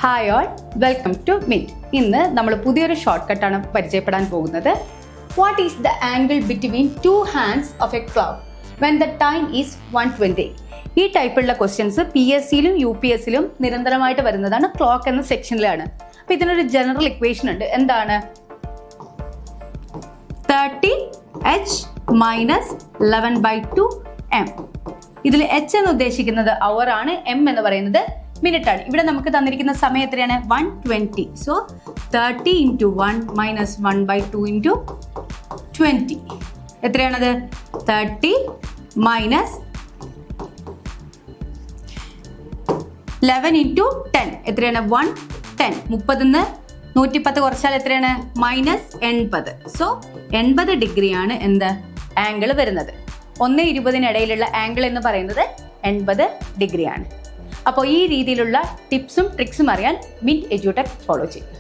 Hi all, welcome to മിറ്റ്. ഇന്ന് നമ്മൾ പുതിയൊരു ഷോർട്ട് കട്ടാണ് പരിചയപ്പെടാൻ പോകുന്നത്. What is the angle between two hands of a clock when the time is 120? ഈ ടൈപ്പുള്ള ക്വസ്റ്റ്യൻസ് PSCയിലും UPSCയിലും നിരന്തരമായിട്ട് വരുന്നതാണ്. ക്ലോക്ക് എന്ന സെക്ഷനിലാണ്. അപ്പൊ ഇതിനൊരു ജനറൽ ഇക്വേഷൻ ഉണ്ട്. എന്താണ്? 30h minus 11/2 m. ഇതിൽ h എന്ന് ഉദ്ദേശിക്കുന്നത് അവർ ആണ്, m എന്ന് പറയുന്നത് മിനിറ്റ് ആണ്. ഇവിടെ നമുക്ക് തന്നിരിക്കുന്ന സമയം എത്രയാണ്? 120. So 30 × 1 minus 1/2 × 20 എത്രയാണത്? 30 മൈനസ് 11 × 10 എത്രയാണ്? 110. 30 110 കുറച്ചാൽ എത്രയാണ്? മൈനസ് 80. സോ 80 ഡിഗ്രിയാണ് എന്ത് ആംഗിൾ വരുന്നത്. 1:20 ഇടയിലുള്ള ആംഗിൾ എന്ന് പറയുന്നത് 80 ഡിഗ്രിയാണ്. അപ്പോൾ ഈ രീതിയിലുള്ള ടിപ്സും ട്രിക്സും അറിയാൻ മിറ്റ് എഡ്യൂടെക് ഫോളോ ചെയ്യുക.